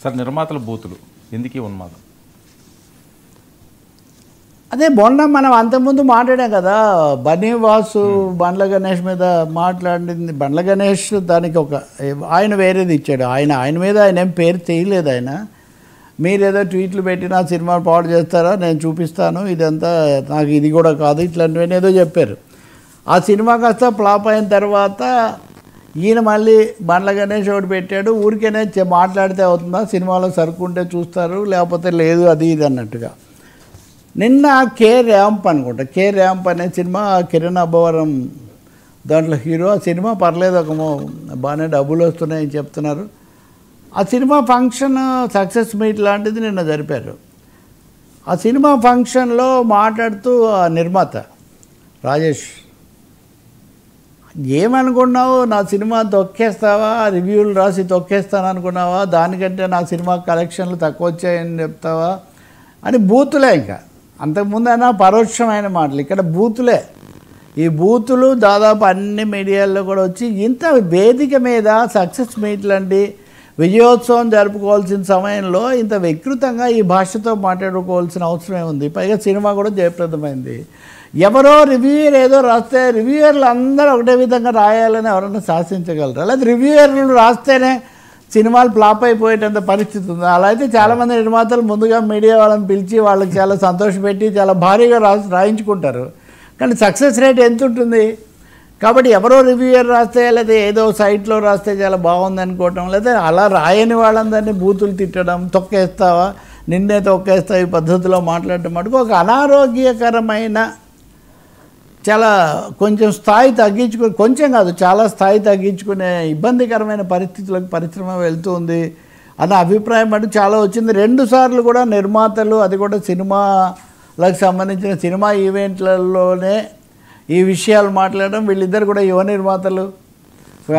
Sir నిర్మాతల బూతులు ఎందుకు ఈ ఉన్మాదం? అదే మొన్న మనం అంతకుముందు మాట్లాడాం కదా, బన్నీ వాసు బండ్ల గణేష్ మీద మాట్లాడింది. బండ్ల గణేష్ దానికి ఆయన వేరేది ఇచ్చాడు. ఆయన మీద ఆయన ఏం పేరు చేయలేదు. ఆయన మీరేదో ట్వీట్లు పెట్టినా సినిమా పాడు చేస్తారా, నేను చూపిస్తాను, ఇదంతా నాకు ఇది కూడా కాదు, ఇట్లాంటివన్నీ ఏదో చెప్పారు. ఆ సినిమా కాస్త ఫ్లాప్ అయిన తర్వాత ఈయన మళ్ళీ బండ్ల గణేష్ ఒకటి పెట్టాడు. ఊరికేనే మాట్లాడితే అవుతుందా, సినిమాలో సరుకుంటే చూస్తారు, లేకపోతే లేదు, అది ఇది అన్నట్టుగా. నిన్న కే ర్యాంప్ అనుకుంటా, కే ర్యాంప్ అనే సినిమా, కిరణ్ అబ్బవరం దాంట్లో హీరో. ఆ సినిమా పర్లేదు, బాగానే డబ్బులు వస్తున్నాయని చెప్తున్నారు. ఆ సినిమా ఫంక్షన్ సక్సెస్ మీట్ లాంటిది నిన్న జరిపారు. ఆ సినిమా ఫంక్షన్లో మాట్లాడుతూ ఆ నిర్మాత రాజేష్, ఏమనుకున్నావు, నా సినిమా తొక్కేస్తావా, రివ్యూలు రాసి తొక్కేస్తాను అనుకున్నావా, దానికంటే నా సినిమా కలెక్షన్లు తక్కువ వచ్చాయని చెప్తావా అని బూతులే. ఇంకా అంతకుముందు అయినా పరోక్షమైన మాటలు, ఇక్కడ బూతులే. ఈ బూతులు దాదాపు అన్ని మీడియాల్లో కూడా వచ్చి, ఇంత వేదిక మీద సక్సెస్ మీట్ లాంటి విజయోత్సవం జరుపుకోవాల్సిన సమయంలో ఇంత వికృతంగా ఈ భాషతో మాట్లాడుకోవాల్సిన అవసరమే ఉంది. పైగా సినిమా కూడా జయప్రదమైంది. ఎవరో రివ్యూయర్ ఏదో రాస్తే రివ్యూయర్లు అందరూ ఒకటే విధంగా రాయాలని ఎవరైనా శాసించగలరు? అలాగే రివ్యూయర్లు రాస్తేనే సినిమాలు ఫ్లాప్ అయిపోయేటంత పరిస్థితి ఉంది. అలా అయితే చాలామంది నిర్మాతలు ముందుగా మీడియా వాళ్ళని పిలిచి వాళ్ళకి చాలా సంతోషపెట్టి చాలా భారీగా రాయించుకుంటారు. కానీ సక్సెస్ రేట్ ఎంత ఉంటుంది? కాబట్టి ఎవరో రివ్యూయర్ రాస్తే, లేదా ఏదో సైట్లో రాస్తే చాలా బాగుంది అనుకోవటం, లేదా అలా రాయని వాళ్ళందరినీ బూతులు తిట్టడం, తొక్కేస్తావా, నిన్నే తొక్కేస్తావు, ఈ పద్ధతిలో మాట్లాడటం మటుకు ఒక అనారోగ్యకరమైన, చాలా కొంచెం స్థాయి తగ్గించుకుని, కొంచెం కాదు చాలా స్థాయి తగ్గించుకునే ఇబ్బందికరమైన పరిస్థితులకు పరిశ్రమ వెళ్తుంది అన్న అభిప్రాయం మటుకు చాలా వచ్చింది. 2 సార్లు కూడా నిర్మాతలు, అది కూడా సినిమాలకు సంబంధించిన సినిమా ఈవెంట్లలోనే ఈ విషయాలు మాట్లాడడం. వీళ్ళిద్దరు కూడా యువ నిర్మాతలు,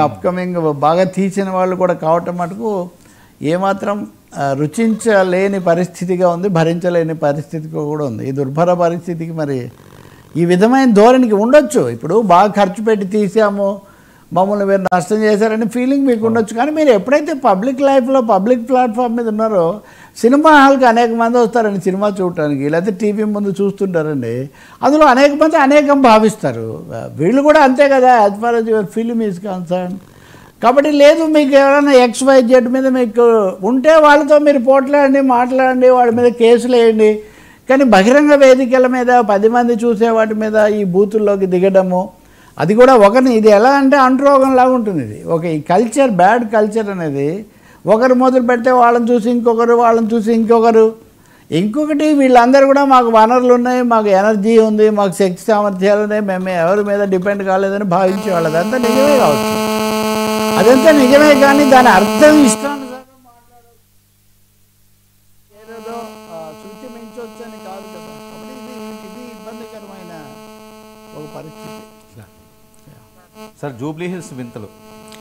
అప్కమింగ్ బాగా తీసిన వాళ్ళు కూడా కావటం మటుకు ఏమాత్రం రుచించలేని పరిస్థితిగా ఉంది, భరించలేని పరిస్థితిగా కూడా ఉంది. ఈ దుర్భర పరిస్థితికి మరి ఈ విధమైన ధోరణికి ఉండొచ్చు. ఇప్పుడు బాగా ఖర్చు పెట్టి తీసాము, మమ్మల్ని మీరు నష్టం చేశారని ఫీలింగ్ మీకు ఉండొచ్చు. కానీ మీరు ఎప్పుడైతే పబ్లిక్ లైఫ్లో, పబ్లిక్ ప్లాట్ఫామ్ మీద ఉన్నారో, సినిమా హాల్కి అనేక మంది వస్తారండి సినిమా చూడటానికి, లేకపోతే టీవీ ముందు చూస్తుంటారండి. అందులో అనేక మంది అనేకం భావిస్తారు. వీళ్ళు కూడా అంతే కదా, as far as your film is concern. కాబట్టి లేదు, మీకు ఎవరైనా XYZ మీద మీకు ఉంటే వాళ్ళతో మీరు పోట్లాడండి, మాట్లాడండి, వాళ్ళ మీద కేసులు వేయండి. కానీ బహిరంగ వేదికల మీద 10 మంది చూసే వాటి మీద ఈ బూతుల్లోకి దిగడము, అది కూడా ఇది ఎలా అంటే అంటురోగంలాగా ఉంటుంది. ఇది ఈ కల్చర్, బ్యాడ్ కల్చర్ అనేది ఒకరు మొదలు పెడితే వాళ్ళని చూసి ఇంకొకరు, వాళ్ళని చూసి ఇంకొకటి వీళ్ళందరూ కూడా మాకు వనరులు ఉన్నాయి, మాకు ఎనర్జీ ఉంది, మాకు శక్తి సామర్థ్యాలు ఉన్నాయి, మేము ఎవరి మీద డిపెండ్ కాలేదని భావించేవాళ్ళు. అదంతా నిజమే కావచ్చు, అదంతా నిజమే. కానీ దాని అర్థం ఇష్టానుసారం మాట్లాడవచ్చు, ఏదేదో శృతి మించొచ్చని కాదు కదా. కాబట్టి ఇది ఇబ్బందికరమైన ఒక పరిస్థితి. సార్ జూబ్లీ హిల్స్ వింతలు